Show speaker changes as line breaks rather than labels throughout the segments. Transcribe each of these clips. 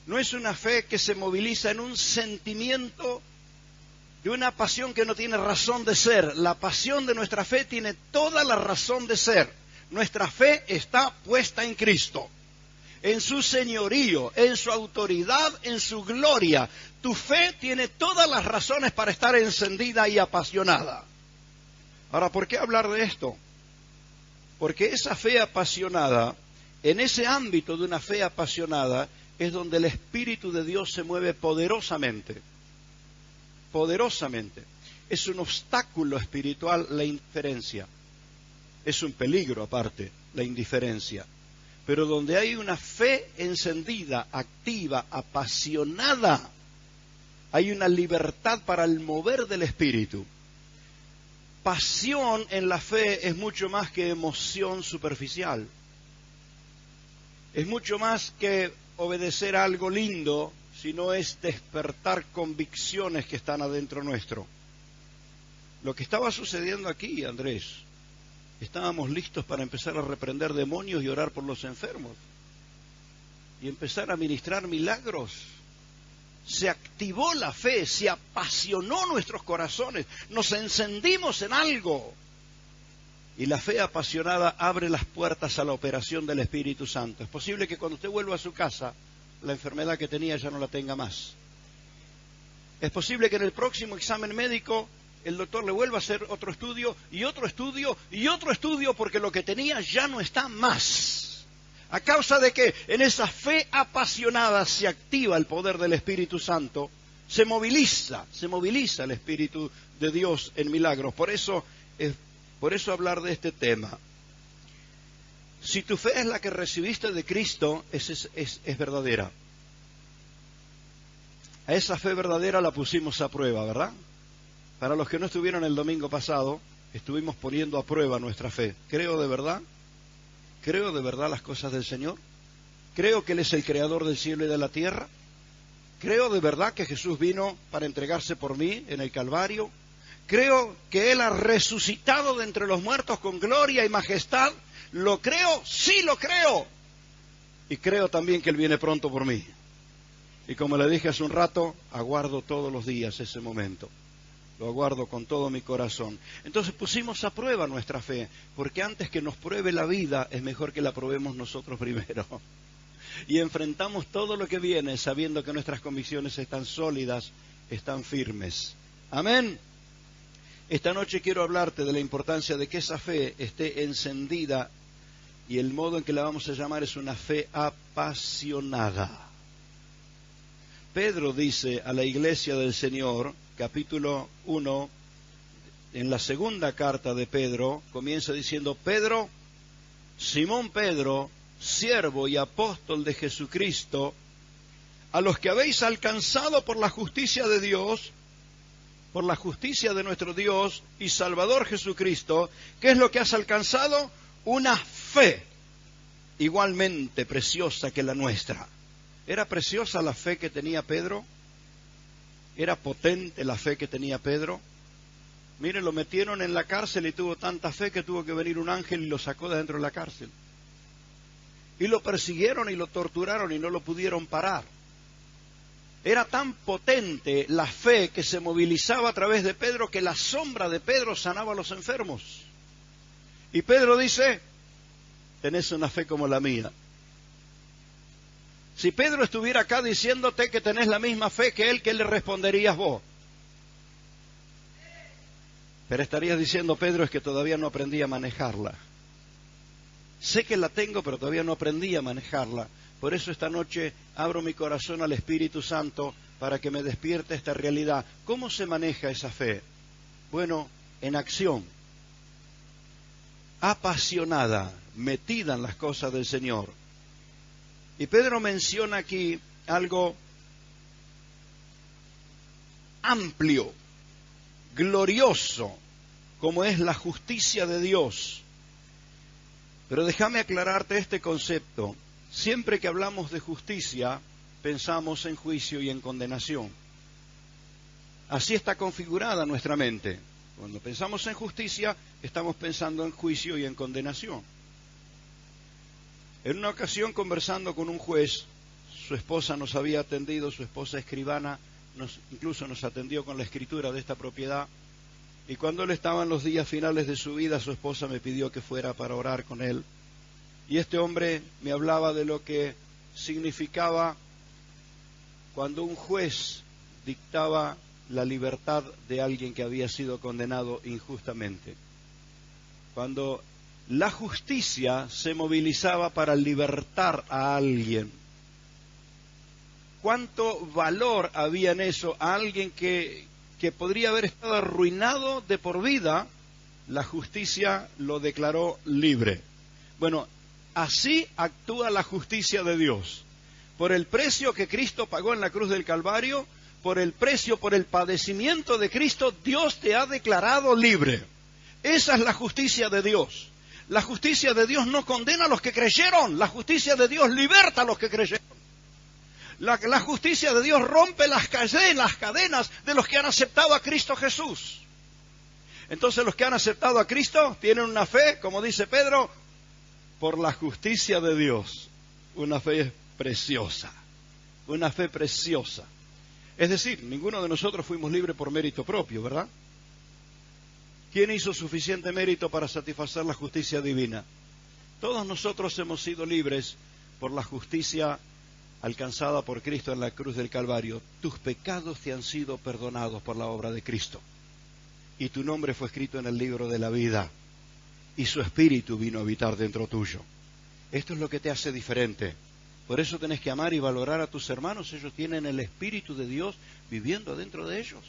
No es una fe que se moviliza en un sentimiento de una pasión que no tiene razón de ser. La pasión de nuestra fe tiene toda la razón de ser. Nuestra fe está puesta en Cristo, en su señorío, en su autoridad, en su gloria. Tu fe tiene todas las razones para estar encendida y apasionada. Ahora, ¿por qué hablar de esto? Porque esa fe apasionada, en ese ámbito de una fe apasionada, es donde el Espíritu de Dios se mueve poderosamente. Poderosamente. Es un obstáculo espiritual la indiferencia. Es un peligro aparte, la indiferencia. Pero donde hay una fe encendida, activa, apasionada, hay una libertad para el mover del Espíritu. Pasión en la fe es mucho más que emoción superficial. Es mucho más que obedecer a algo lindo, sino es despertar convicciones que están adentro nuestro. Lo que estaba sucediendo aquí, Andrés, estábamos listos para empezar a reprender demonios y orar por los enfermos. Y empezar a ministrar milagros. Se activó la fe, se apasionó nuestros corazones, nos encendimos en algo. Y la fe apasionada abre las puertas a la operación del Espíritu Santo. Es posible que cuando usted vuelva a su casa, la enfermedad que tenía ya no la tenga más. Es posible que en el próximo examen médico el doctor le vuelva a hacer otro estudio y otro estudio y otro estudio, porque lo que tenía ya no está más. A causa de que en esa fe apasionada se activa el poder del Espíritu Santo, se moviliza el Espíritu de Dios en milagros. Por eso hablar de este tema. Si tu fe es la que recibiste de Cristo, es verdadera. A esa fe verdadera la pusimos a prueba, ¿verdad? Para los que no estuvieron el domingo pasado, estuvimos poniendo a prueba nuestra fe. ¿Creo de verdad las cosas del Señor? ¿Creo que Él es el creador del cielo y de la tierra? ¿Creo de verdad que Jesús vino para entregarse por mí en el Calvario? ¿Creo que Él ha resucitado de entre los muertos con gloria y majestad? ¿Lo creo? Sí, lo creo. Y creo también que Él viene pronto por mí. Y como le dije hace un rato, aguardo todos los días ese momento. Lo aguardo con todo mi corazón. Entonces pusimos a prueba nuestra fe, porque antes que nos pruebe la vida, es mejor que la probemos nosotros primero. Y enfrentamos todo lo que viene, sabiendo que nuestras convicciones están sólidas, están firmes. Amén. Esta noche quiero hablarte de la importancia de que esa fe esté encendida, y el modo en que la vamos a llamar es una fe apasionada. Pedro dice a la iglesia del Señor, capítulo 1, en la segunda carta de Pedro, comienza diciendo: Pedro, Simón Pedro, siervo y apóstol de Jesucristo, a los que habéis alcanzado por la justicia de Dios, por la justicia de nuestro Dios y Salvador Jesucristo. ¿Qué es lo que has alcanzado? Una fe igualmente preciosa que la nuestra. ¿Era preciosa la fe que tenía Pedro? ¿Era potente la fe que tenía Pedro? Mire, lo metieron en la cárcel y tuvo tanta fe que tuvo que venir un ángel y lo sacó de dentro de la cárcel. Y lo persiguieron y lo torturaron y no lo pudieron parar. Era tan potente la fe que se movilizaba a través de Pedro que la sombra de Pedro sanaba a los enfermos. Y Pedro dice: tenés una fe como la mía. Si Pedro estuviera acá diciéndote que tenés la misma fe que él, ¿qué le responderías vos? Pero estarías diciendo: Pedro, es que todavía no aprendí a manejarla. Sé que la tengo, pero todavía no aprendí a manejarla. Por eso esta noche abro mi corazón al Espíritu Santo para que me despierte esta realidad. ¿Cómo se maneja esa fe? Bueno, en acción, apasionada, metida en las cosas del Señor. Y Pedro menciona aquí algo amplio, glorioso, como es la justicia de Dios. Pero déjame aclararte este concepto. Siempre que hablamos de justicia, pensamos en juicio y en condenación. Así está configurada nuestra mente. Cuando pensamos en justicia, estamos pensando en juicio y en condenación. En una ocasión, conversando con un juez su esposa nos había atendido, su esposa escribana, incluso nos atendió con la escritura de esta propiedad. Y cuando él estaba en los días finales de su vida, su esposa me pidió que fuera para orar con él. Y este hombre me hablaba de lo que significaba cuando un juez dictaba la libertad de alguien que había sido condenado injustamente. Cuando la justicia se movilizaba para libertar a alguien. ¿Cuánto valor había en eso? A alguien que podría haber estado arruinado de por vida, la justicia lo declaró libre. Bueno, así actúa la justicia de Dios. Por el precio que Cristo pagó en la cruz del Calvario, por el precio, por el padecimiento de Cristo, Dios te ha declarado libre. Esa es la justicia de Dios. La justicia de Dios no condena a los que creyeron, la justicia de Dios liberta a los que creyeron. La justicia de Dios rompe las cadenas de los que han aceptado a Cristo Jesús. Entonces los que han aceptado a Cristo tienen una fe, como dice Pedro, por la justicia de Dios. Una fe preciosa, una fe preciosa. Es decir, ninguno de nosotros fuimos libres por mérito propio, ¿verdad? ¿Quién hizo suficiente mérito para satisfacer la justicia divina? Todos nosotros hemos sido libres por la justicia alcanzada por Cristo en la cruz del Calvario. Tus pecados te han sido perdonados por la obra de Cristo. Y tu nombre fue escrito en el libro de la vida. Y su espíritu vino a habitar dentro tuyo. Esto es lo que te hace diferente. Por eso tenés que amar y valorar a tus hermanos. Ellos tienen el espíritu de Dios viviendo adentro de ellos.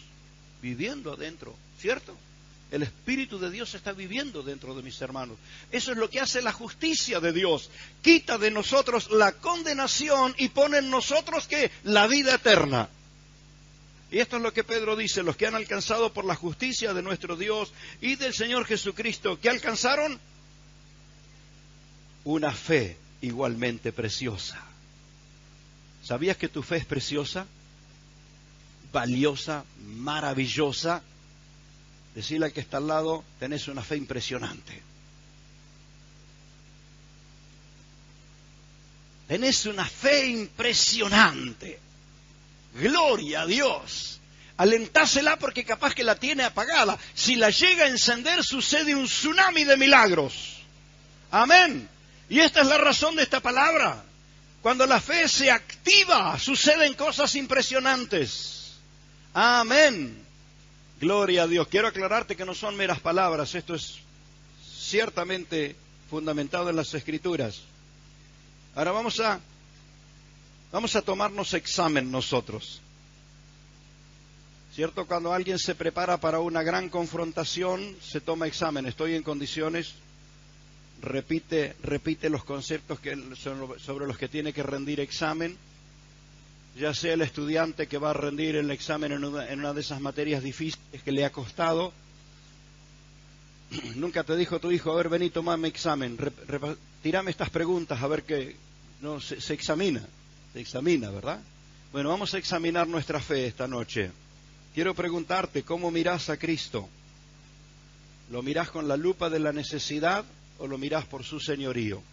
Viviendo adentro, ¿cierto? El Espíritu de Dios está viviendo dentro de mis hermanos. Eso es lo que hace la justicia de Dios. Quita de nosotros la condenación y pone en nosotros ¿qué? La vida eterna. Y esto es lo que Pedro dice, los que han alcanzado por la justicia de nuestro Dios y del Señor Jesucristo, ¿qué alcanzaron? Una fe igualmente preciosa. ¿Sabías que tu fe es preciosa? Valiosa, maravillosa. Decirle al que está al lado, tenés una fe impresionante. Tenés una fe impresionante. Gloria a Dios. Alentásela porque capaz que la tiene apagada. Si la llega a encender, sucede un tsunami de milagros. Amén. Y esta es la razón de esta palabra. Cuando la fe se activa, suceden cosas impresionantes. Amén. Gloria a Dios. Quiero aclararte que no son meras palabras. Esto es ciertamente fundamentado en las Escrituras. Ahora vamos a tomarnos examen nosotros. ¿Cierto? Cuando alguien se prepara para una gran confrontación, se toma examen. ¿Estoy en condiciones? Repite los conceptos sobre los que tiene que rendir examen. Ya sea el estudiante que va a rendir el examen en una de esas materias difíciles que le ha costado. Nunca te dijo tu hijo, a ver, vení, tomame examen, tirame estas preguntas, a ver qué. No, se examina, ¿verdad? Bueno, vamos a examinar nuestra fe esta noche. Quiero preguntarte, ¿cómo mirás a Cristo? ¿Lo mirás con la lupa de la necesidad o lo mirás por su señorío?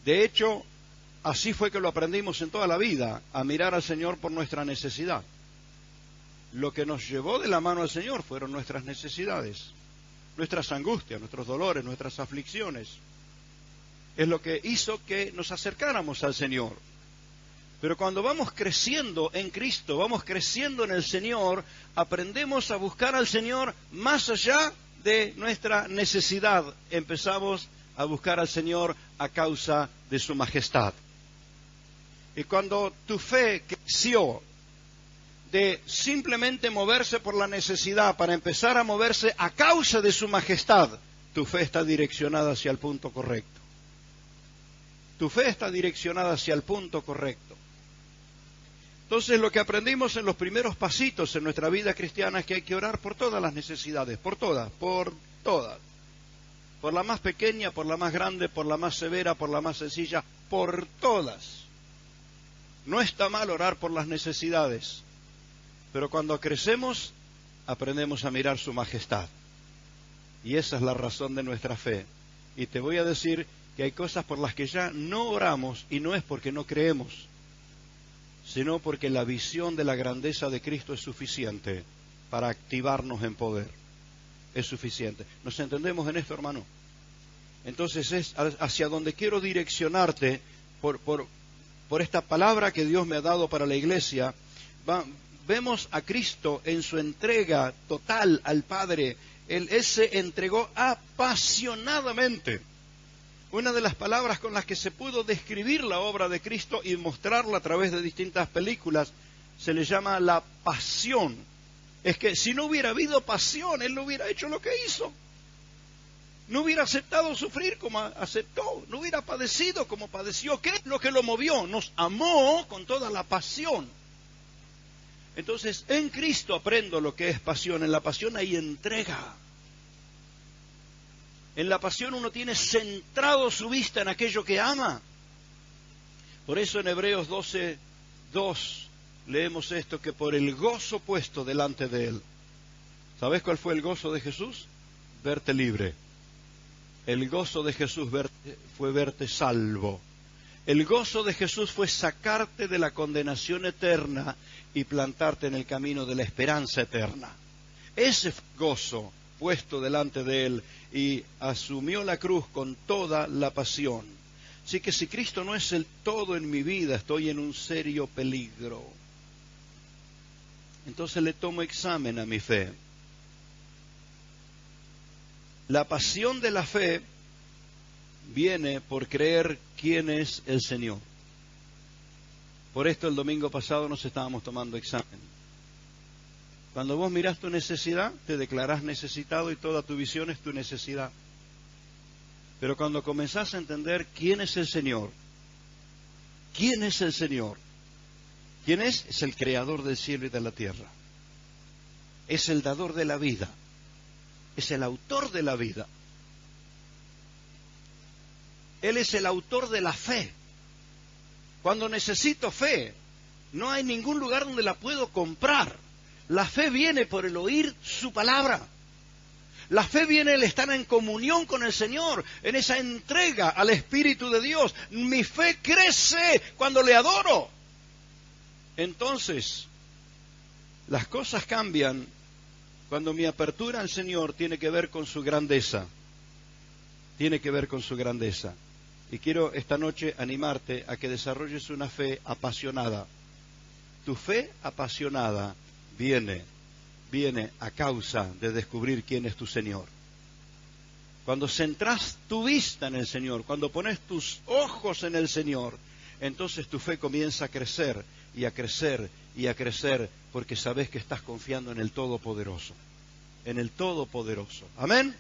De hecho, así fue que lo aprendimos en toda la vida, a mirar al Señor por nuestra necesidad. Lo que nos llevó de la mano al Señor fueron nuestras necesidades, nuestras angustias, nuestros dolores, nuestras aflicciones. Es lo que hizo que nos acercáramos al Señor. Pero cuando vamos creciendo en Cristo, vamos creciendo en el Señor, aprendemos a buscar al Señor más allá de nuestra necesidad. Empezamos a buscar al Señor a causa de su majestad. Y cuando tu fe creció de simplemente moverse por la necesidad para empezar a moverse a causa de su majestad, tu fe está direccionada hacia el punto correcto. Tu fe está direccionada hacia el punto correcto. Entonces lo que aprendimos en los primeros pasitos en nuestra vida cristiana es que hay que orar por todas las necesidades, por todas. Por la más pequeña, por la más grande, por la más severa, por la más sencilla, por todas. No está mal orar por las necesidades, pero cuando crecemos aprendemos a mirar su majestad. Y esa es la razón de nuestra fe. Y te voy a decir que hay cosas por las que ya no oramos y no es porque no creemos, sino porque la visión de la grandeza de Cristo es suficiente para activarnos en poder. Es suficiente. ¿Nos entendemos en esto, hermano? Entonces es hacia donde quiero direccionarte por esta palabra que Dios me ha dado para la iglesia. Vemos a Cristo en su entrega total al Padre. Él se entregó apasionadamente. Una de las palabras con las que se pudo describir la obra de Cristo y mostrarla a través de distintas películas se le llama la pasión. Es que si no hubiera habido pasión, Él no hubiera hecho lo que hizo. No hubiera aceptado sufrir como aceptó, no hubiera padecido como padeció. ¿Qué es lo que lo movió? Nos amó con toda la pasión. Entonces, en Cristo aprendo lo que es pasión. En la pasión hay entrega. En la pasión uno tiene centrado su vista en aquello que ama. Por eso en Hebreos 12:2 leemos esto, que por el gozo puesto delante de Él. ¿Sabes cuál fue el gozo de Jesús? Verte libre. El gozo de Jesús fue verte salvo. El gozo de Jesús fue sacarte de la condenación eterna y plantarte en el camino de la esperanza eterna. Ese gozo puesto delante de Él y asumió la cruz con toda la pasión. Así que si Cristo no es el todo en mi vida, estoy en un serio peligro. Entonces le tomo examen a mi fe. La pasión de la fe viene por creer quién es el Señor. Por esto el domingo pasado nos estábamos tomando examen. Cuando vos mirás tu necesidad, te declarás necesitado y toda tu visión es tu necesidad. Pero cuando comenzás a entender quién es el Señor, ¿quién es el Señor? ¿Quién es? Es el creador del cielo y de la tierra. Es el dador de la vida. Es el autor de la vida. Él es el autor de la fe. Cuando necesito fe, no hay ningún lugar donde la puedo comprar. La fe viene por el oír su palabra. La fe viene el estar en comunión con el Señor, en esa entrega al Espíritu de Dios. Mi fe crece cuando le adoro. Entonces, las cosas cambian cuando mi apertura al Señor tiene que ver con su grandeza. Tiene que ver con su grandeza. Y quiero esta noche animarte a que desarrolles una fe apasionada. Tu fe apasionada viene a causa de descubrir quién es tu Señor. Cuando centras tu vista en el Señor, cuando pones tus ojos en el Señor, entonces tu fe comienza a crecer y a crecer y a crecer, porque sabes que estás confiando en el Todopoderoso. En el Todopoderoso. Amén.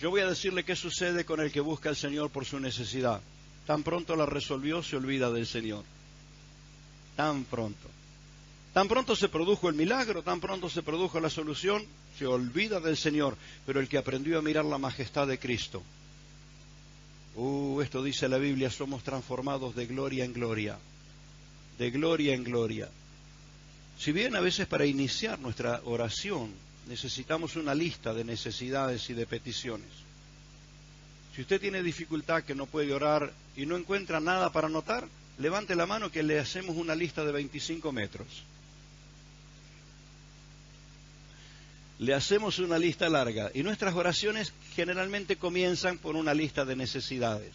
Yo voy a decirle qué sucede con el que busca al Señor por su necesidad. Tan pronto la resolvió, se olvida del Señor. Tan pronto. Tan pronto se produjo el milagro, tan pronto se produjo la solución, se olvida del Señor. Pero el que aprendió a mirar la majestad de Cristo. Esto dice la Biblia, somos transformados de gloria en gloria. De gloria en gloria. Si bien a veces para iniciar nuestra oración necesitamos una lista de necesidades y de peticiones. Si usted tiene dificultad que no puede orar y no encuentra nada para anotar, levante la mano que le hacemos una lista de 25 metros. Le hacemos una lista larga y nuestras oraciones generalmente comienzan por una lista de necesidades.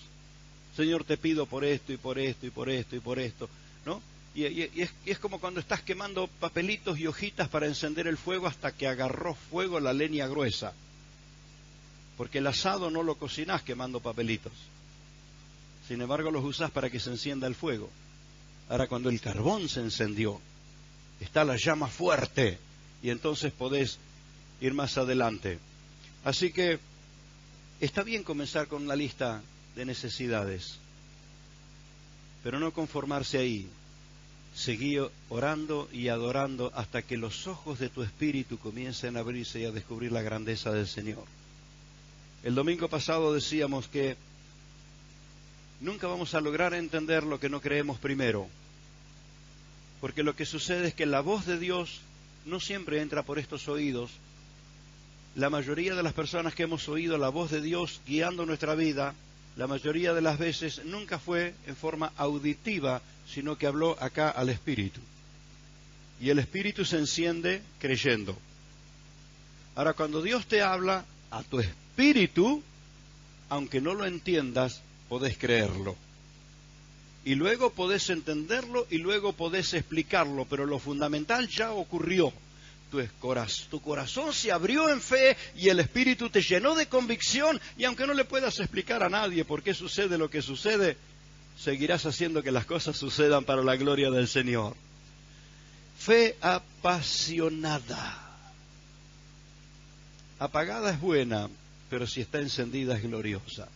Señor, te pido por esto y por esto y por esto y por esto, ¿no? Y es como cuando estás quemando papelitos y hojitas para encender el fuego hasta que agarró fuego la leña gruesa. Porque el asado no lo cocinás quemando papelitos. Sin embargo, los usás para que se encienda el fuego. Ahora, cuando el carbón se encendió, está la llama fuerte y entonces podés ir más adelante. Así que está bien comenzar con una lista de necesidades, pero no conformarse ahí. Seguí orando y adorando hasta que los ojos de tu espíritu comiencen a abrirse y a descubrir la grandeza del Señor. El domingo pasado decíamos que nunca vamos a lograr entender lo que no creemos primero, porque lo que sucede es que la voz de Dios no siempre entra por estos oídos. La mayoría de las personas que hemos oído la voz de Dios guiando nuestra vida la mayoría de las veces nunca fue en forma auditiva, sino que habló acá al Espíritu. Y el Espíritu se enciende creyendo. Ahora, cuando Dios te habla a tu espíritu, aunque no lo entiendas, podés creerlo. Y luego podés entenderlo y luego podés explicarlo, pero lo fundamental ya ocurrió. Tu corazón se abrió en fe y el Espíritu te llenó de convicción, y aunque no le puedas explicar a nadie por qué sucede lo que sucede, seguirás haciendo que las cosas sucedan para la gloria del Señor. Fe apasionada. Apagada es buena, pero si está encendida es gloriosa.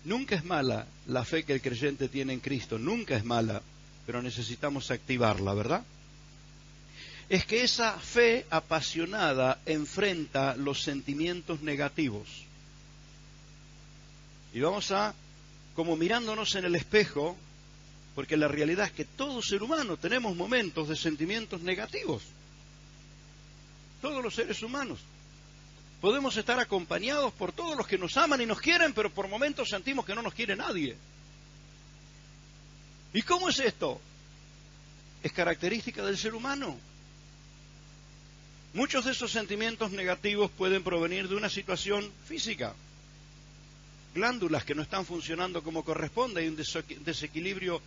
Nunca es mala la fe que el creyente tiene en Cristo, nunca es mala, pero necesitamos activarla, ¿verdad? Es que esa fe apasionada enfrenta los sentimientos negativos. Y vamos a, como mirándonos en el espejo, porque la realidad es que todo ser humano tenemos momentos de sentimientos negativos. Todos los seres humanos. Podemos estar acompañados por todos los que nos aman y nos quieren, pero por momentos sentimos que no nos quiere nadie. ¿Y cómo es esto? Es característica del ser humano. Muchos de esos sentimientos negativos pueden provenir de una situación física. Glándulas que no están funcionando como corresponde, hay un desequilibrio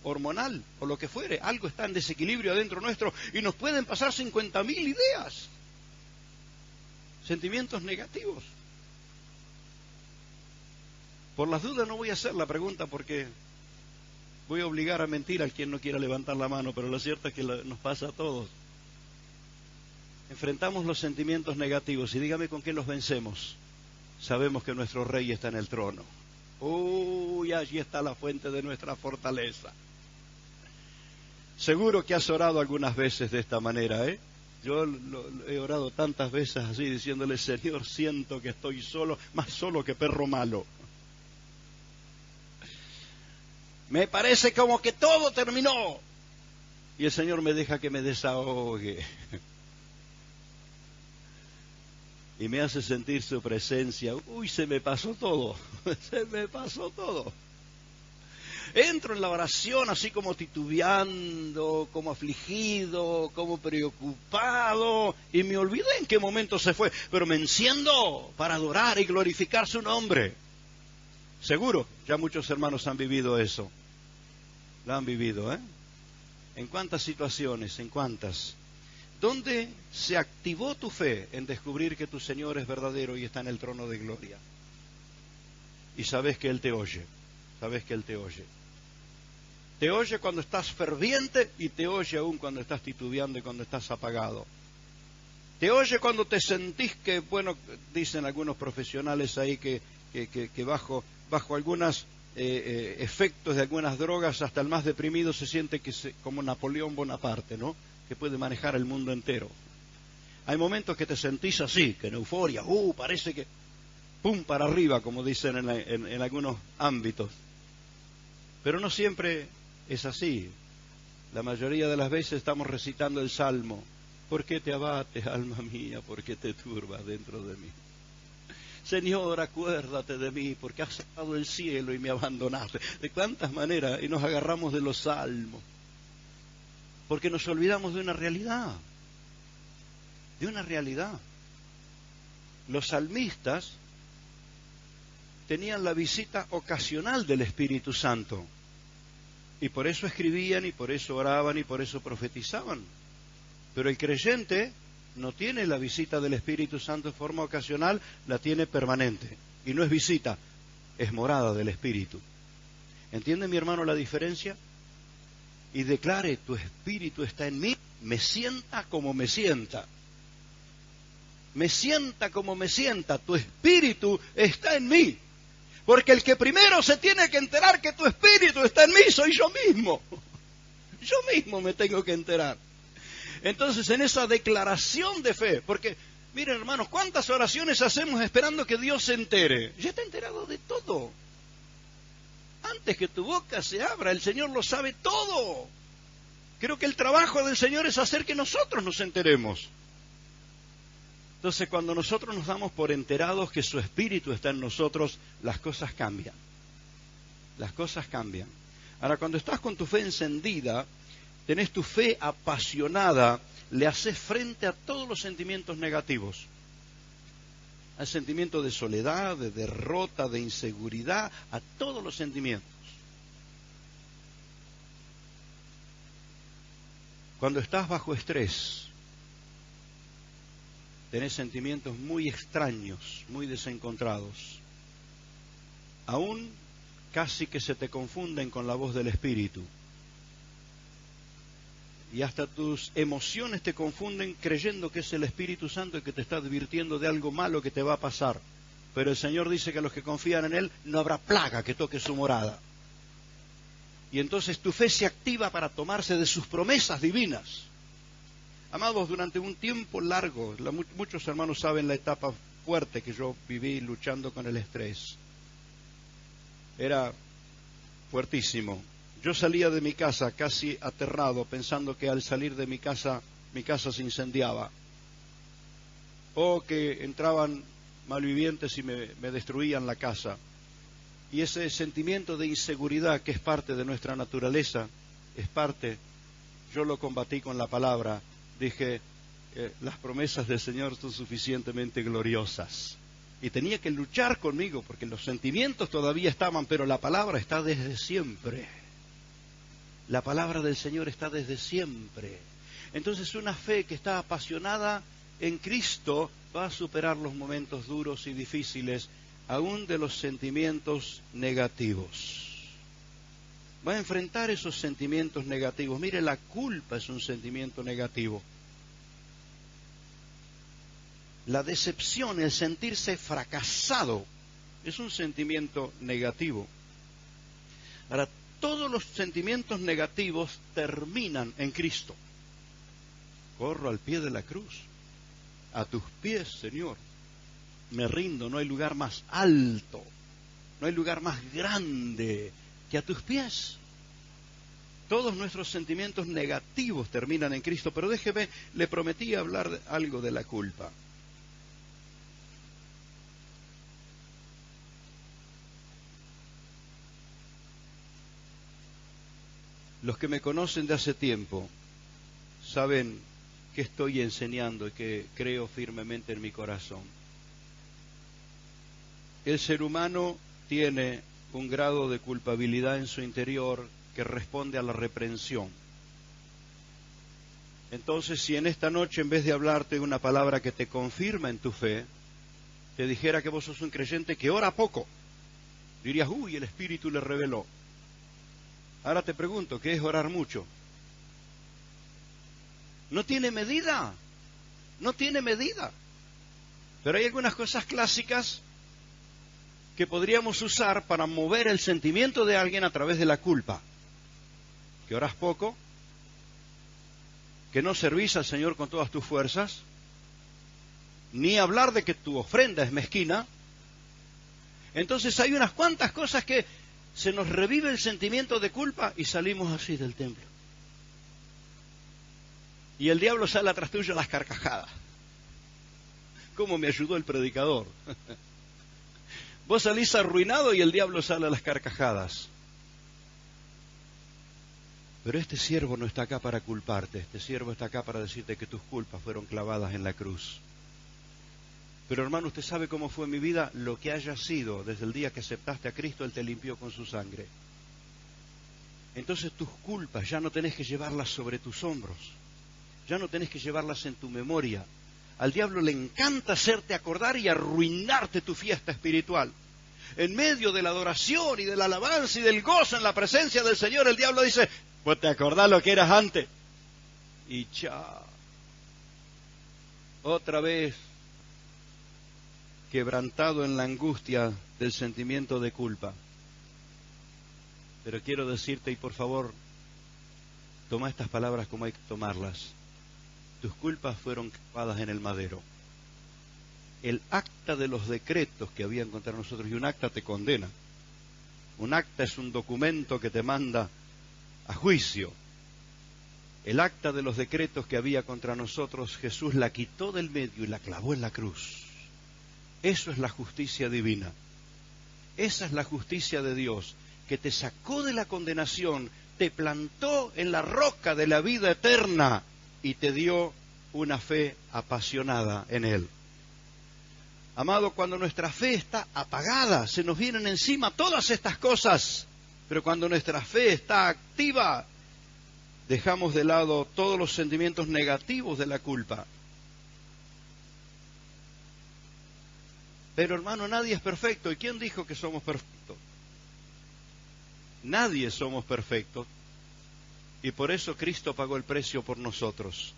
hormonal o lo que fuere, algo está en desequilibrio adentro nuestro y nos pueden pasar 50.000 ideas. Sentimientos negativos. Por las dudas no voy a hacer la pregunta porque voy a obligar a mentir a quien no quiera levantar la mano, pero lo cierto es que nos pasa a todos. Enfrentamos los sentimientos negativos y dígame con qué los vencemos. Sabemos que nuestro Rey está en el trono. Uy, allí está la fuente de nuestra fortaleza. Seguro que has orado algunas veces de esta manera, ¿eh? Yo he orado tantas veces así, diciéndole, Señor, siento que estoy solo, más solo que perro malo. Me parece como que todo terminó. Y el Señor me deja que me desahogue. Y me hace sentir su presencia. Uy, se me pasó todo. Se me pasó todo. Entro en la oración así como titubeando, como afligido, como preocupado, y me olvidé en qué momento se fue, pero me enciendo para adorar y glorificar su nombre. Seguro, ya muchos hermanos han vivido eso. Lo han vivido, ¿eh? ¿En cuántas situaciones? ¿En cuántas? ¿Dónde se activó tu fe en descubrir que tu Señor es verdadero y está en el trono de gloria? Y sabes que Él te oye, sabes que Él te oye. Te oye cuando estás ferviente y te oye aún cuando estás titubeando y cuando estás apagado. Te oye cuando te sentís que, bueno, dicen algunos profesionales ahí que bajo algunos efectos de algunas drogas, hasta el más deprimido se siente como Napoleón Bonaparte, ¿no? Que puede manejar el mundo entero. Hay momentos que te sentís así, que en euforia, parece que pum para arriba, como dicen en algunos ámbitos. Pero no siempre es así. La mayoría de las veces estamos recitando el Salmo. ¿Por qué te abates, alma mía? ¿Por qué te turbas dentro de mí? Señor, acuérdate de mí, porque has cerrado el cielo y me abandonaste. ¿De cuántas maneras? Y nos agarramos de los salmos. Porque nos olvidamos de una realidad. De una realidad. Los salmistas tenían la visita ocasional del Espíritu Santo. Y por eso escribían, y por eso oraban, y por eso profetizaban. Pero el creyente no tiene la visita del Espíritu Santo de forma ocasional, la tiene permanente. Y no es visita, es morada del Espíritu. ¿Entiende, mi hermano, la diferencia? Y declare, tu Espíritu está en mí, me sienta como me sienta. Me sienta como me sienta, tu Espíritu está en mí. Porque el que primero se tiene que enterar que tu Espíritu está en mí soy yo mismo. Yo mismo me tengo que enterar. Entonces, en esa declaración de fe, porque, miren hermanos, ¿cuántas oraciones hacemos esperando que Dios se entere? Ya está enterado de todo. Antes que tu boca se abra, el Señor lo sabe todo. Creo que el trabajo del Señor es hacer que nosotros nos enteremos. Entonces, cuando nosotros nos damos por enterados que su Espíritu está en nosotros, las cosas cambian. Las cosas cambian. Ahora, cuando estás con tu fe encendida, tenés tu fe apasionada, le haces frente a todos los sentimientos negativos. Al sentimiento de soledad, de derrota, de inseguridad, a todos los sentimientos. Cuando estás bajo estrés, tenés sentimientos muy extraños, muy desencontrados. Aún casi que se te confunden con la voz del Espíritu. Y hasta tus emociones te confunden creyendo que es el Espíritu Santo el que te está advirtiendo de algo malo que te va a pasar. Pero el Señor dice que a los que confían en Él no habrá plaga que toque su morada. Y entonces tu fe se activa para tomarse de sus promesas divinas. Amados, durante un tiempo largo, muchos hermanos saben la etapa fuerte que yo viví luchando con el estrés. Era fuertísimo. Yo salía de mi casa casi aterrado, pensando que al salir de mi casa se incendiaba. O que entraban malvivientes y me destruían la casa. Y ese sentimiento de inseguridad que es parte de nuestra naturaleza, yo lo combatí con la palabra. Dije, las promesas del Señor son suficientemente gloriosas. Y tenía que luchar conmigo, porque los sentimientos todavía estaban, pero la palabra está desde siempre. La palabra del Señor está desde siempre. Entonces una fe que está apasionada en Cristo va a superar los momentos duros y difíciles, aún de los sentimientos negativos. Va a enfrentar esos sentimientos negativos. Mire, la culpa es un sentimiento negativo. La decepción, el sentirse fracasado, es un sentimiento negativo. Ahora, todos los sentimientos negativos terminan en Cristo. Corro al pie de la cruz. A tus pies, Señor. Me rindo, no hay lugar más alto, no hay lugar más grande que a tus pies. Todos nuestros sentimientos negativos terminan en Cristo, pero déjeme, le prometí hablar algo de la culpa. Los que me conocen de hace tiempo saben que estoy enseñando y que creo firmemente en mi corazón. El ser humano tiene un grado de culpabilidad en su interior que responde a la reprensión. Entonces, si en esta noche, en vez de hablarte una palabra que te confirma en tu fe, te dijera que vos sos un creyente que ora poco, dirías, uy, el Espíritu le reveló. Ahora te pregunto, ¿qué es orar mucho? No tiene medida, no tiene medida. Pero hay algunas cosas clásicas que podríamos usar para mover el sentimiento de alguien a través de la culpa. Que oras poco, que no servís al Señor con todas tus fuerzas, ni hablar de que tu ofrenda es mezquina. Entonces hay unas cuantas cosas que se nos revive el sentimiento de culpa y salimos así del templo. Y el diablo sale atrás tuyo a las carcajadas. ¿Cómo me ayudó el predicador? Vos salís arruinado y el diablo sale a las carcajadas. Pero este siervo no está acá para culparte, este siervo está acá para decirte que tus culpas fueron clavadas en la cruz. Pero hermano, ¿usted sabe cómo fue mi vida? Lo que haya sido, desde el día que aceptaste a Cristo, Él te limpió con su sangre. Entonces tus culpas ya no tenés que llevarlas sobre tus hombros, ya no tenés que llevarlas en tu memoria. Al diablo le encanta hacerte acordar y arruinarte tu fiesta espiritual. En medio de la adoración y de la alabanza y del gozo en la presencia del Señor, el diablo dice, pues te acordás lo que eras antes. Y chao. Otra vez, quebrantado en la angustia del sentimiento de culpa. Pero quiero decirte, y por favor, toma estas palabras como hay que tomarlas. Tus culpas fueron clavadas en el madero. El acta de los decretos que habían contra nosotros, y un acta te condena. Un acta es un documento que te manda a juicio. El acta de los decretos que había contra nosotros, Jesús la quitó del medio y la clavó en la cruz. Eso es la justicia divina. Esa es la justicia de Dios, que te sacó de la condenación, te plantó en la roca de la vida eterna y te dio una fe apasionada en Él. Amado, cuando nuestra fe está apagada, se nos vienen encima todas estas cosas, pero cuando nuestra fe está activa, dejamos de lado todos los sentimientos negativos de la culpa. Pero hermano, nadie es perfecto. ¿Y quién dijo que somos perfectos? Nadie somos perfectos. Y por eso Cristo pagó el precio por nosotros.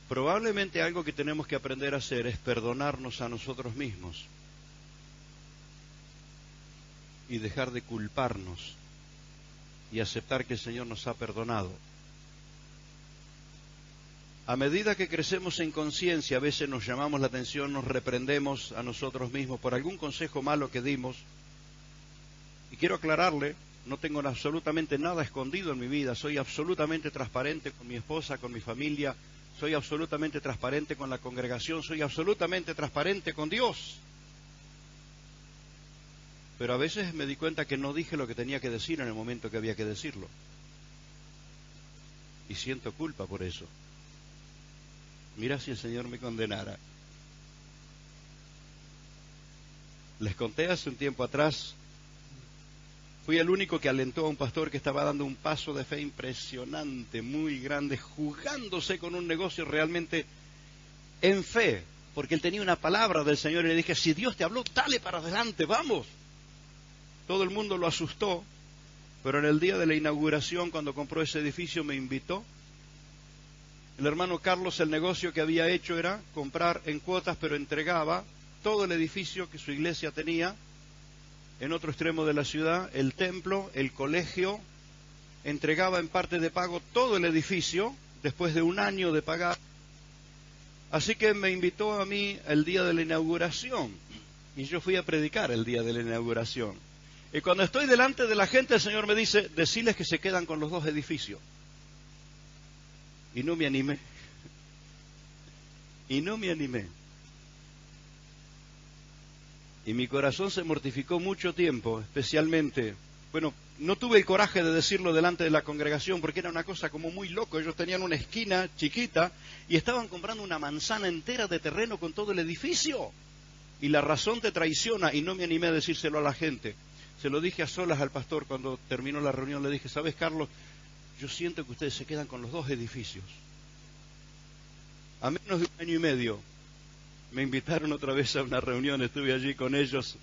Probablemente algo que tenemos que aprender a hacer es perdonarnos a nosotros mismos y dejar de culparnos y aceptar que el Señor nos ha perdonado. A medida que crecemos en conciencia, a veces nos llamamos la atención, nos reprendemos a nosotros mismos por algún consejo malo que dimos. Y quiero aclararle, no tengo absolutamente nada escondido en mi vida, soy absolutamente transparente con mi esposa, con mi familia, soy absolutamente transparente con la congregación, soy absolutamente transparente con Dios. Pero a veces me di cuenta que no dije lo que tenía que decir en el momento que había que decirlo. Y siento culpa por eso. Mira si el Señor me condenara. Les conté hace un tiempo atrás, fui el único que alentó a un pastor que estaba dando un paso de fe impresionante, muy grande, jugándose con un negocio realmente en fe, porque él tenía una palabra del Señor y le dije, si Dios te habló, dale para adelante, vamos. Todo el mundo lo asustó, pero en el día de la inauguración, cuando compró ese edificio, me invitó. El hermano Carlos, el negocio que había hecho era comprar en cuotas, pero entregaba todo el edificio que su iglesia tenía en otro extremo de la ciudad, el templo, el colegio, entregaba en parte de pago todo el edificio, después de un año de pagar. Así que me invitó a mí el día de la inauguración, y yo fui a predicar el día de la inauguración. Y cuando estoy delante de la gente, el Señor me dice, deciles que se quedan con los dos edificios. Y no me animé. Y no me animé. Y mi corazón se mortificó mucho tiempo, especialmente, bueno, no tuve el coraje de decirlo delante de la congregación porque era una cosa como muy loco. Ellos tenían una esquina chiquita y estaban comprando una manzana entera de terreno con todo el edificio. Y la razón te traiciona y no me animé a decírselo a la gente. Se lo dije a solas al pastor cuando terminó la reunión. Le dije, ¿sabes, Carlos? Yo siento que ustedes se quedan con los dos edificios. A menos de un año y medio me invitaron otra vez a una reunión, estuve allí con ellos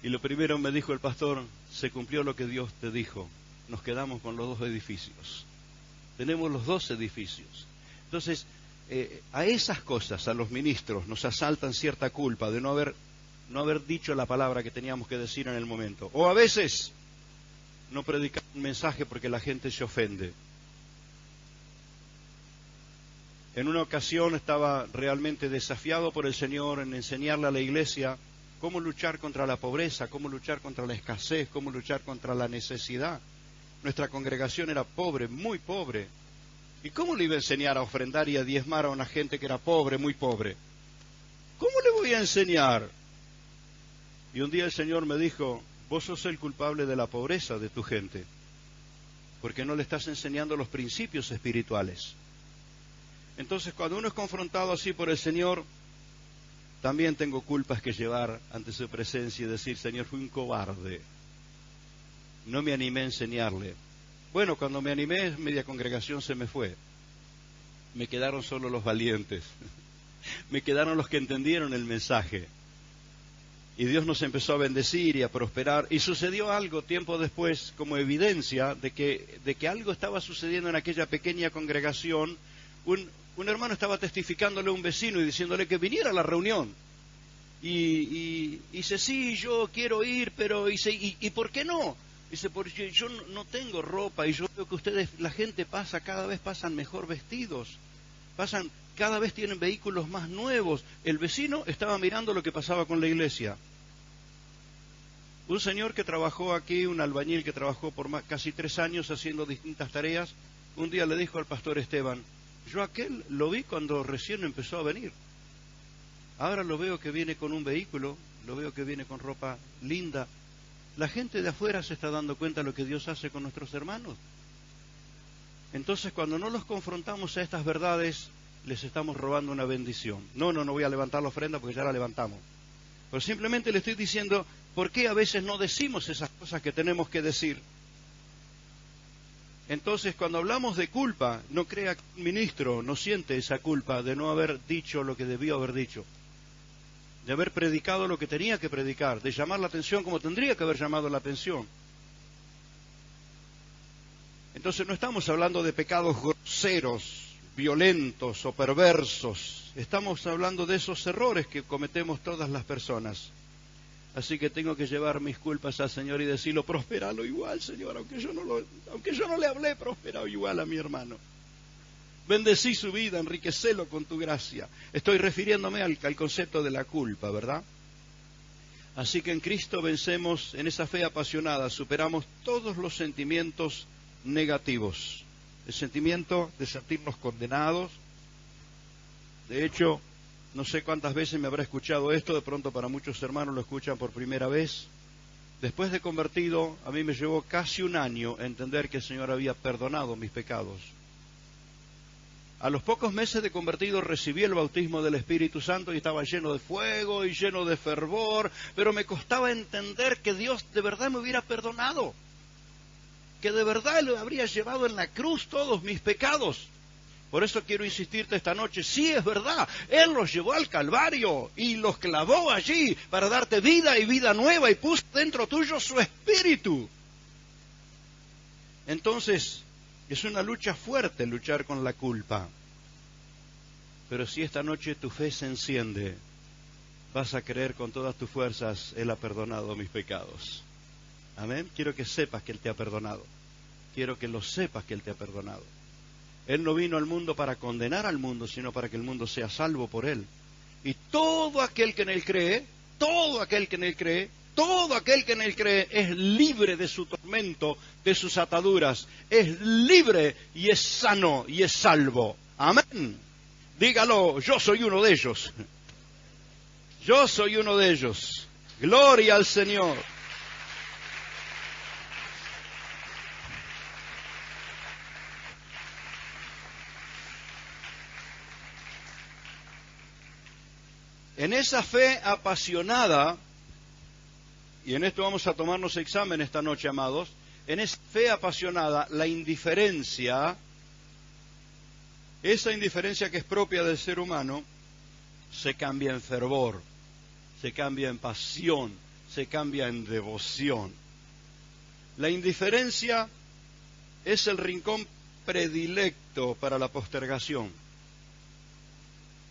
y lo primero me dijo el pastor, se cumplió lo que Dios te dijo, nos quedamos con los dos edificios, tenemos los dos edificios. Entonces, a esas cosas, a los ministros, nos asaltan cierta culpa de no haber dicho la palabra que teníamos que decir en el momento, o a veces no predicar un mensaje porque la gente se ofende. En una ocasión estaba realmente desafiado por el Señor en enseñarle a la iglesia cómo luchar contra la pobreza, cómo luchar contra la escasez, cómo luchar contra la necesidad. Nuestra congregación era pobre, muy pobre. ¿Y cómo le iba a enseñar a ofrendar y a diezmar a una gente que era pobre, muy pobre? ¿Cómo le voy a enseñar? Y un día el Señor me dijo, vos sos el culpable de la pobreza de tu gente, porque no le estás enseñando los principios espirituales. Entonces, cuando uno es confrontado así por el Señor, también tengo culpas que llevar ante su presencia y decir, Señor, fui un cobarde. No me animé a enseñarle. Bueno, cuando me animé, media congregación se me fue. Me quedaron solo los valientes. Me quedaron los que entendieron el mensaje. Y Dios nos empezó a bendecir y a prosperar. Y sucedió algo tiempo después, como evidencia de que algo estaba sucediendo en aquella pequeña congregación. Un hermano estaba testificándole a un vecino y diciéndole que viniera a la reunión. Y dice, sí, yo quiero ir, pero dice, ¿y por qué no? Dice, porque yo no tengo ropa y yo veo que ustedes, la gente cada vez pasan mejor vestidos, cada vez tienen vehículos más nuevos. El vecino estaba mirando lo que pasaba con la iglesia. Un señor que trabajó aquí, un albañil que trabajó por casi 3 años haciendo distintas tareas, un día le dijo al pastor Esteban: yo aquel lo vi cuando recién empezó a venir. Ahora lo veo que viene con un vehículo, lo veo que viene con ropa linda. La gente de afuera se está dando cuenta de lo que Dios hace con nuestros hermanos. Entonces, cuando no los confrontamos a estas verdades, les estamos robando una bendición. No voy a levantar la ofrenda porque ya la levantamos. Pero simplemente le estoy diciendo, ¿por qué a veces no decimos esas cosas que tenemos que decir? Entonces, cuando hablamos de culpa, no crea que un ministro no siente esa culpa de no haber dicho lo que debió haber dicho, de haber predicado lo que tenía que predicar, de llamar la atención como tendría que haber llamado la atención. Entonces no estamos hablando de pecados groseros, violentos o perversos. Estamos hablando de esos errores que cometemos todas las personas. Así que tengo que llevar mis culpas al Señor y decirlo: prosperalo igual, Señor, aunque yo no le hablé, prosperalo igual a mi hermano. Bendecí su vida, enriquecelo con tu gracia. Estoy refiriéndome al concepto de la culpa, ¿verdad? Así que en Cristo vencemos, en esa fe apasionada, superamos todos los sentimientos negativos. El sentimiento de sentirnos condenados. De hecho, no sé cuántas veces me habrá escuchado esto, de pronto para muchos hermanos lo escuchan por primera vez. Después de convertido, a mí me llevó casi 1 año entender que el Señor había perdonado mis pecados. A los pocos meses de convertido recibí el bautismo del Espíritu Santo y estaba lleno de fuego y lleno de fervor, pero me costaba entender que Dios de verdad me hubiera perdonado, que de verdad Él habría llevado en la cruz todos mis pecados. Por eso quiero insistirte esta noche: sí, es verdad, Él los llevó al Calvario y los clavó allí para darte vida y vida nueva, y puso dentro tuyo su Espíritu. Entonces, es una lucha fuerte luchar con la culpa. Pero si esta noche tu fe se enciende, vas a creer con todas tus fuerzas: Él ha perdonado mis pecados. Amén. Quiero que sepas que Él te ha perdonado. Quiero que lo sepas que Él te ha perdonado. Él no vino al mundo para condenar al mundo, sino para que el mundo sea salvo por Él. Y todo aquel que en Él cree, todo aquel que en Él cree, todo aquel que en Él cree es libre de su tormento, de sus ataduras. Es libre y es sano y es salvo. Amén. Dígalo: yo soy uno de ellos. Yo soy uno de ellos. Gloria al Señor. En esa fe apasionada, y en esto vamos a tomarnos examen esta noche, amados, en esa fe apasionada, la indiferencia, esa indiferencia que es propia del ser humano, se cambia en fervor, se cambia en pasión, se cambia en devoción. La indiferencia es el rincón predilecto para la postergación.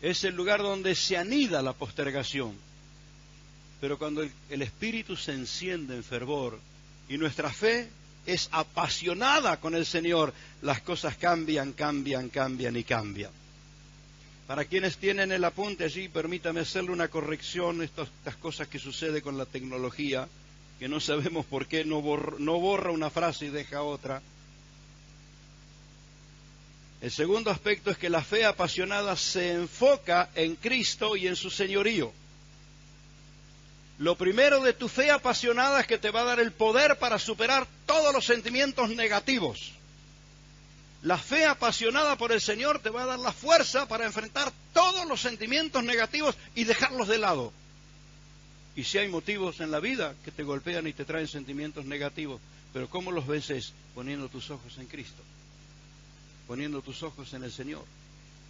Es el lugar donde se anida la postergación. Pero cuando el espíritu se enciende en fervor y nuestra fe es apasionada con el Señor, las cosas cambian y cambian. Para quienes tienen el apunte allí, permítame hacerle una corrección: estas cosas que sucede con la tecnología, que no sabemos por qué no borra una frase y deja otra. El segundo aspecto es que la fe apasionada se enfoca en Cristo y en su señorío. Lo primero de tu fe apasionada es que te va a dar el poder para superar todos los sentimientos negativos. La fe apasionada por el Señor te va a dar la fuerza para enfrentar todos los sentimientos negativos y dejarlos de lado. Y si hay motivos en la vida que te golpean y te traen sentimientos negativos, pero ¿cómo los vences? Poniendo tus ojos en Cristo, poniendo tus ojos en el Señor,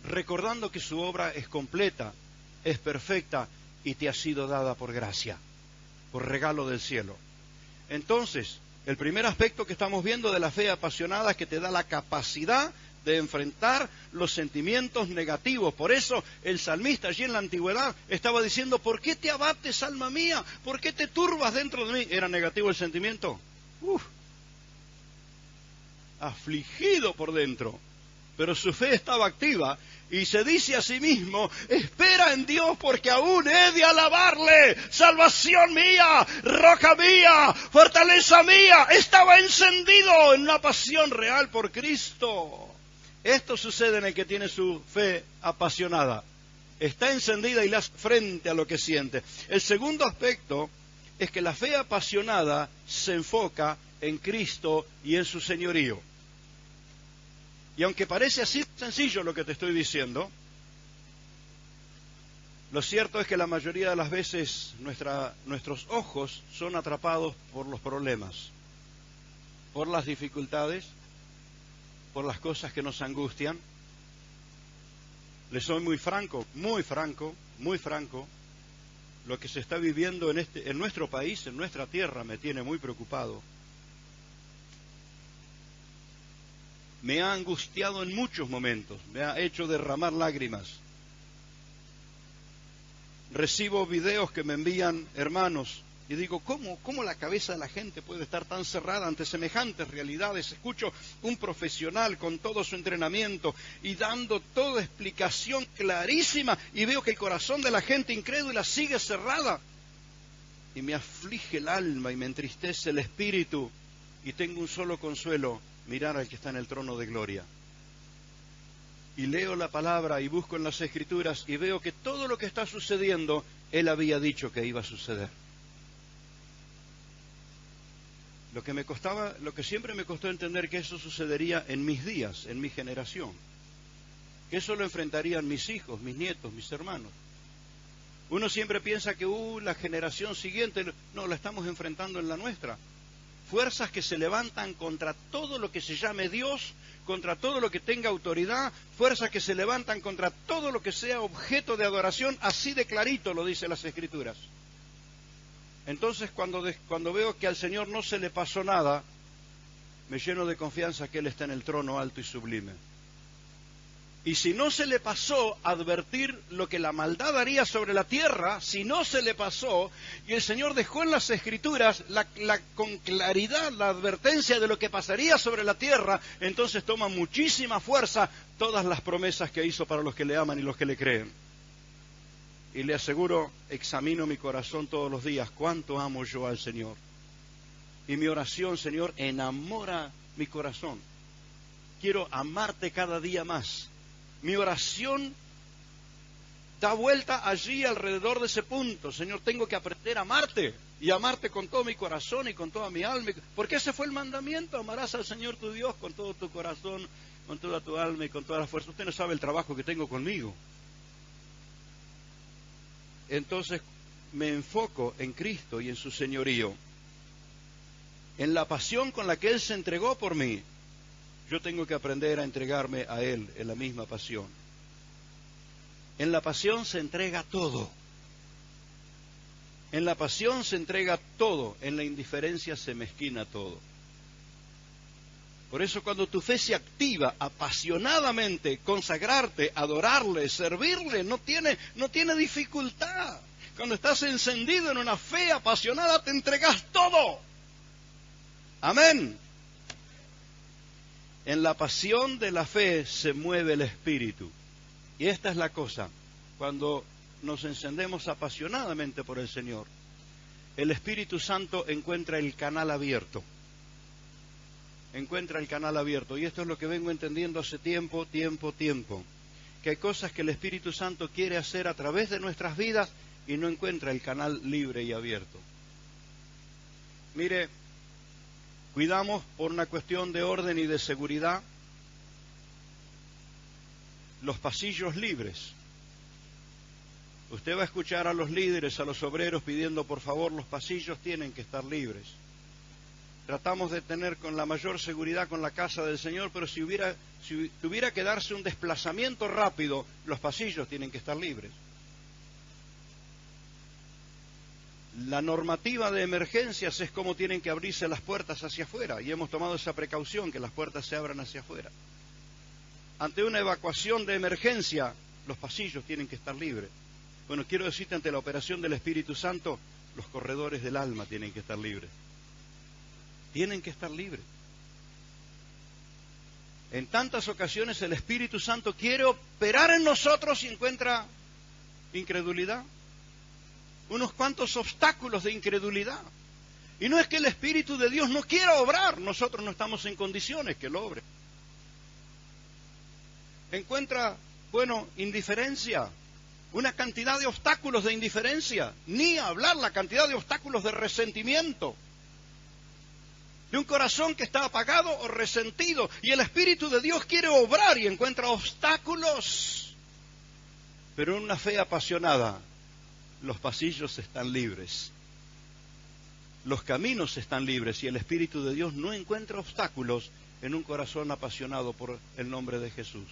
recordando que su obra es completa, es perfecta y te ha sido dada por gracia, por regalo del cielo. Entonces, el primer aspecto que estamos viendo de la fe apasionada es que te da la capacidad de enfrentar los sentimientos negativos. Por eso el salmista allí en la antigüedad estaba diciendo: ¿por qué te abates, alma mía? ¿Por qué te turbas dentro de mí? ¿Era negativo el sentimiento? Afligido por dentro. pero su fe estaba activa y se dice a sí mismo, espera en Dios porque aún he de alabarle, salvación mía, roca mía, fortaleza mía. Estaba encendido en una pasión real por Cristo. Esto sucede en el que tiene su fe apasionada. Está encendida y le hace frente a lo que siente. El segundo aspecto es que la fe apasionada se enfoca en Cristo y en su señorío. Y aunque parece así sencillo lo que te estoy diciendo, lo cierto es que la mayoría de las veces nuestros ojos son atrapados por los problemas, por las dificultades, por las cosas que nos angustian. Les soy muy franco, lo que se está viviendo en nuestro país, en nuestra tierra, me tiene muy preocupado. Me ha angustiado en muchos momentos, me ha hecho derramar lágrimas. Recibo videos que me envían hermanos y digo, ¿cómo la cabeza de la gente puede estar tan cerrada ante semejantes realidades? Escucho un profesional con todo su entrenamiento y dando toda explicación clarísima y veo que el corazón de la gente incrédula sigue cerrada. Y me aflige el alma y me entristece el espíritu y tengo un solo consuelo, mirar al que está en el trono de gloria. Y leo la palabra y busco en las Escrituras y veo que todo lo que está sucediendo, Él había dicho que iba a suceder. Lo que siempre me costó entender que eso sucedería en mis días, en mi generación. Que eso lo enfrentarían mis hijos, mis nietos, mis hermanos. Uno siempre piensa que la generación siguiente, no, la estamos enfrentando en la nuestra. Fuerzas que se levantan contra todo lo que se llame Dios, contra todo lo que tenga autoridad, fuerzas que se levantan contra todo lo que sea objeto de adoración, así de clarito lo dicen las Escrituras. Entonces cuando veo que al Señor no se le pasó nada, me lleno de confianza que Él está en el trono alto y sublime. Y si no se le pasó advertir lo que la maldad haría sobre la tierra, si no se le pasó, y el Señor dejó en las Escrituras con claridad la advertencia de lo que pasaría sobre la tierra, entonces toma muchísima fuerza todas las promesas que hizo para los que le aman y los que le creen. Y le aseguro, examino mi corazón todos los días, cuánto amo yo al Señor. Y mi oración, Señor, enamora mi corazón. Quiero amarte cada día más. Mi oración da vuelta allí alrededor de ese punto. Señor, tengo que aprender a amarte y amarte con todo mi corazón y con toda mi alma. Porque ese fue el mandamiento, amarás al Señor tu Dios con todo tu corazón, con toda tu alma y con toda la fuerza. Usted no sabe el trabajo que tengo conmigo. Entonces me enfoco en Cristo y en su señorío, en la pasión con la que Él se entregó por mí. Yo tengo que aprender a entregarme a Él en la misma pasión. En la pasión se entrega todo. En la pasión se entrega todo. En la indiferencia se mezquina todo. Por eso cuando tu fe se activa apasionadamente, consagrarte, adorarle, servirle, no tiene dificultad. Cuando estás encendido en una fe apasionada, te entregas todo. Amén. En la pasión de la fe se mueve el Espíritu. Y esta es la cosa, cuando nos encendemos apasionadamente por el Señor, el Espíritu Santo encuentra el canal abierto. Encuentra el canal abierto. Y esto es lo que vengo entendiendo hace tiempo. Que hay cosas que el Espíritu Santo quiere hacer a través de nuestras vidas y no encuentra el canal libre y abierto. Mire, cuidamos por una cuestión de orden y de seguridad los pasillos libres. Usted va a escuchar a los líderes, a los obreros pidiendo por favor, los pasillos tienen que estar libres. Tratamos de tener con la mayor seguridad con la casa del Señor, pero si tuviera que darse un desplazamiento rápido, los pasillos tienen que estar libres. La normativa de emergencias es cómo tienen que abrirse las puertas hacia afuera, y hemos tomado esa precaución, que las puertas se abran hacia afuera. Ante una evacuación de emergencia, los pasillos tienen que estar libres. Bueno, quiero decirte, ante la operación del Espíritu Santo, los corredores del alma tienen que estar libres. Tienen que estar libres. En tantas ocasiones el Espíritu Santo quiere operar en nosotros y encuentra incredulidad. Unos cuantos obstáculos de incredulidad. Y no es que el Espíritu de Dios no quiera obrar, nosotros no estamos en condiciones que lo obre. Encuentra, indiferencia, una cantidad de obstáculos de indiferencia, ni hablar la cantidad de obstáculos de resentimiento, de un corazón que está apagado o resentido, y el Espíritu de Dios quiere obrar y encuentra obstáculos. Pero en una fe apasionada, los pasillos están libres. Los caminos están libres y el Espíritu de Dios no encuentra obstáculos en un corazón apasionado por el nombre de Jesús.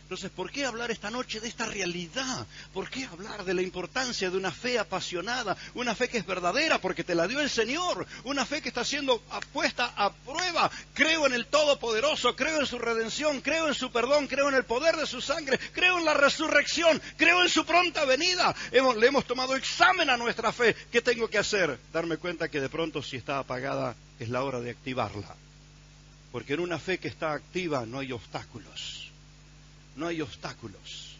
Entonces, ¿por qué hablar esta noche de esta realidad? ¿Por qué hablar de la importancia de una fe apasionada? Una fe que es verdadera porque te la dio el Señor. Una fe que está siendo puesta a prueba. Creo en el Todopoderoso, creo en su redención, creo en su perdón, creo en el poder de su sangre, creo en la resurrección, creo en su pronta venida. Le hemos tomado examen a nuestra fe. ¿Qué tengo que hacer? Darme cuenta que de pronto si está apagada es la hora de activarla. Porque en una fe que está activa no hay obstáculos. No hay obstáculos.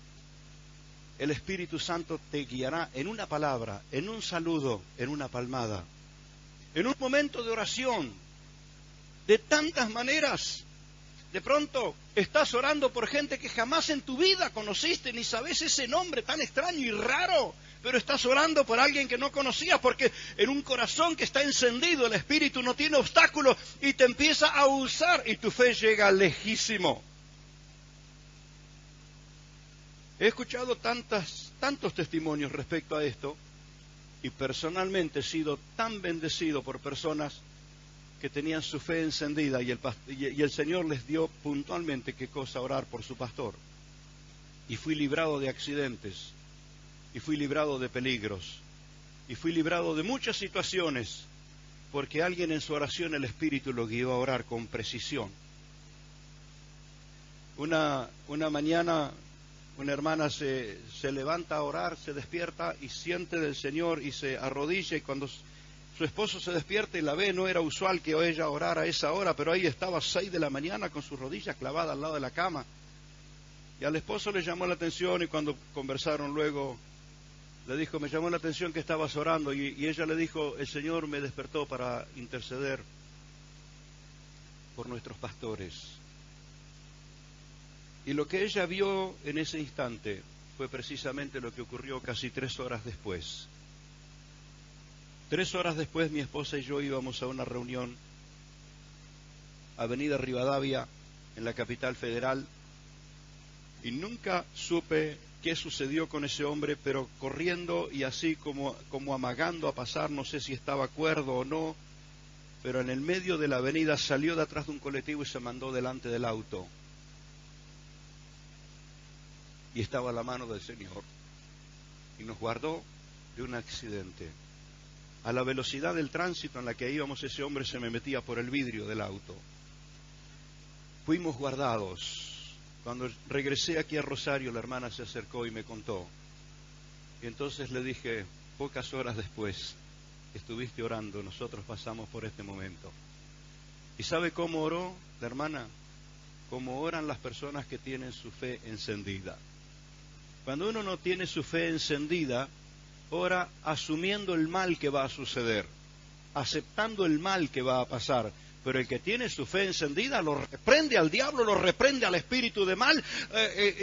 El Espíritu Santo te guiará en una palabra, en un saludo, en una palmada, en un momento de oración, de tantas maneras. De pronto estás orando por gente que jamás en tu vida conociste, ni sabes ese nombre tan extraño y raro, pero estás orando por alguien que no conocías, porque en un corazón que está encendido el Espíritu no tiene obstáculos y te empieza a usar y tu fe llega lejísimo. He escuchado tantos testimonios respecto a esto y personalmente he sido tan bendecido por personas que tenían su fe encendida y el Señor les dio puntualmente qué cosa orar por su pastor. Y fui librado de accidentes, y fui librado de peligros, y fui librado de muchas situaciones porque alguien en su oración el Espíritu lo guió a orar con precisión. Una mañana una hermana se levanta a orar, se despierta y siente del Señor y se arrodilla, y cuando su esposo se despierta y la ve, no era usual que ella orara a esa hora, pero ahí estaba a 6 de la mañana con sus rodillas clavadas al lado de la cama. Y al esposo le llamó la atención y cuando conversaron luego, le dijo, me llamó la atención que estabas orando, y ella le dijo, el Señor me despertó para interceder por nuestros pastores. Y lo que ella vio en ese instante fue precisamente lo que ocurrió casi 3 horas después. 3 horas después mi esposa y yo íbamos a una reunión, Avenida Rivadavia, en la capital federal, y nunca supe qué sucedió con ese hombre, pero corriendo y así como amagando a pasar, no sé si estaba cuerdo o no, pero en el medio de la avenida salió de atrás de un colectivo y se mandó delante del auto. Y estaba la mano del Señor y nos guardó de un accidente. A la velocidad del tránsito en la que íbamos, ese hombre se me metía por el vidrio del auto. Fuimos guardados. Cuando regresé aquí a Rosario, la hermana se acercó y me contó. Y entonces le dije, pocas horas después, estuviste orando, nosotros pasamos por este momento. ¿Y sabe cómo oró la hermana? Como oran las personas que tienen su fe encendida. Cuando uno no tiene su fe encendida, ora asumiendo el mal que va a suceder, aceptando el mal que va a pasar. Pero el que tiene su fe encendida lo reprende al diablo, lo reprende al espíritu de mal,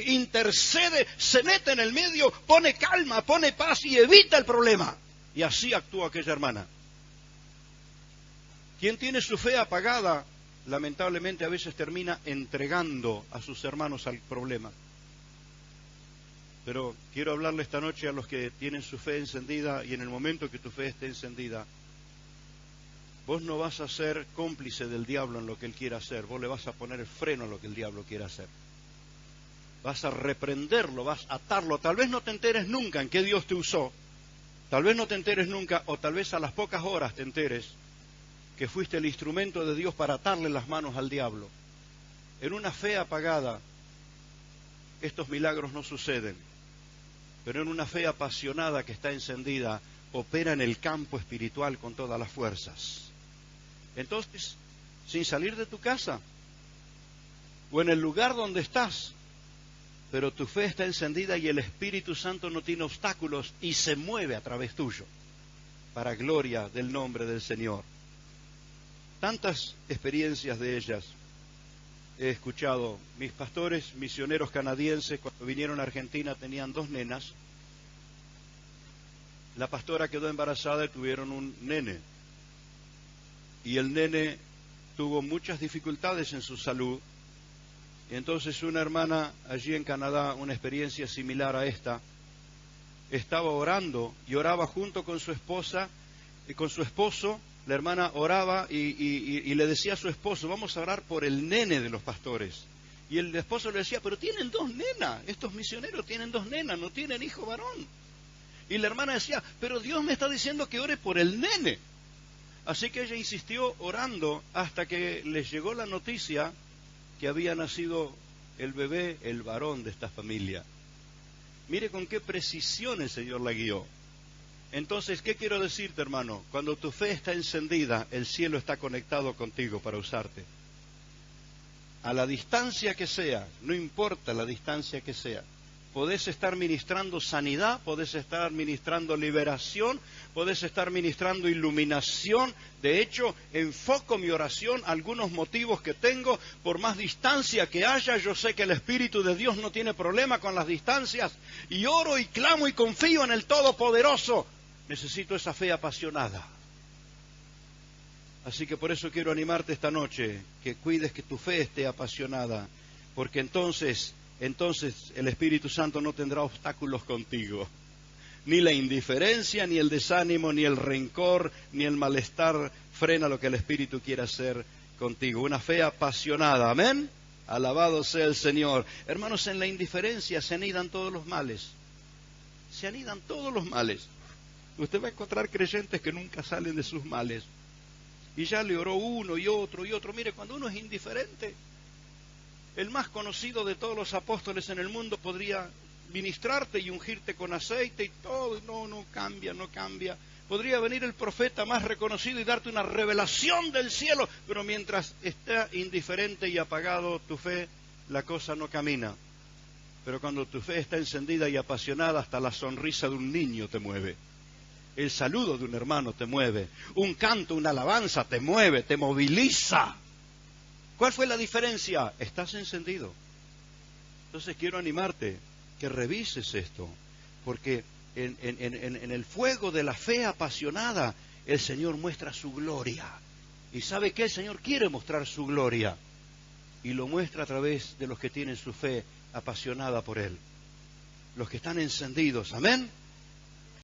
intercede, se mete en el medio, pone calma, pone paz y evita el problema. Y así actuó aquella hermana. Quien tiene su fe apagada, lamentablemente a veces termina entregando a sus hermanos al problema. Pero quiero hablarle esta noche a los que tienen su fe encendida, y en el momento que tu fe esté encendida, vos no vas a ser cómplice del diablo en lo que él quiera hacer, vos le vas a poner freno a lo que el diablo quiera hacer. Vas a reprenderlo, vas a atarlo. Tal vez no te enteres nunca en qué Dios te usó, tal vez no te enteres nunca, o tal vez a las pocas horas te enteres que fuiste el instrumento de Dios para atarle las manos al diablo. En una fe apagada, estos milagros no suceden. Pero en una fe apasionada que está encendida, opera en el campo espiritual con todas las fuerzas. Entonces, sin salir de tu casa, o en el lugar donde estás, pero tu fe está encendida y el Espíritu Santo no tiene obstáculos y se mueve a través tuyo, para gloria del nombre del Señor. Tantas experiencias de ellas he escuchado. Mis pastores misioneros canadienses, cuando vinieron a Argentina, tenían 2 nenas. La pastora quedó embarazada y tuvieron un nene. Y el nene tuvo muchas dificultades en su salud. Y entonces una hermana allí en Canadá, una experiencia similar a esta, estaba orando y oraba junto con su esposa y con su esposo. La hermana oraba y le decía a su esposo, vamos a orar por el nene de los pastores. Y el esposo le decía, pero tienen 2 nenas, estos misioneros tienen 2 nenas, no tienen hijo varón. Y la hermana decía, pero Dios me está diciendo que ore por el nene. Así que ella insistió orando hasta que les llegó la noticia que había nacido el bebé, el varón de esta familia. Mire con qué precisión el Señor la guió. Entonces, ¿qué quiero decirte, hermano? Cuando tu fe está encendida, el cielo está conectado contigo para usarte. A la distancia que sea, no importa la distancia que sea, podés estar ministrando sanidad, podés estar ministrando liberación, podés estar ministrando iluminación. De hecho, enfoco mi oración a algunos motivos que tengo. Por más distancia que haya, yo sé que el Espíritu de Dios no tiene problema con las distancias. Y oro y clamo y confío en el Todopoderoso. Necesito esa fe apasionada. Así que por eso quiero animarte esta noche, que cuides que tu fe esté apasionada, porque entonces el Espíritu Santo no tendrá obstáculos contigo. Ni la indiferencia, ni el desánimo, ni el rencor, ni el malestar frena lo que el Espíritu quiere hacer contigo. Una fe apasionada, amén. Alabado sea el Señor. Hermanos, en la indiferencia se anidan todos los males. Se anidan todos los males. Usted va a encontrar creyentes que nunca salen de sus males. Y ya le oró uno y otro y otro. Mire, cuando uno es indiferente, el más conocido de todos los apóstoles en el mundo podría ministrarte y ungirte con aceite y todo. No cambia, no cambia. Podría venir el profeta más reconocido y darte una revelación del cielo. Pero mientras está indiferente y apagado tu fe, la cosa no camina. Pero cuando tu fe está encendida y apasionada, hasta la sonrisa de un niño te mueve. El saludo de un hermano te mueve. Un canto, una alabanza te mueve, te moviliza. ¿Cuál fue la diferencia? Estás encendido. Entonces quiero animarte que revises esto, porque en el fuego de la fe apasionada, el Señor muestra su gloria. ¿Y sabe qué? El Señor quiere mostrar su gloria. Y lo muestra a través de los que tienen su fe apasionada por Él. Los que están encendidos. Amén.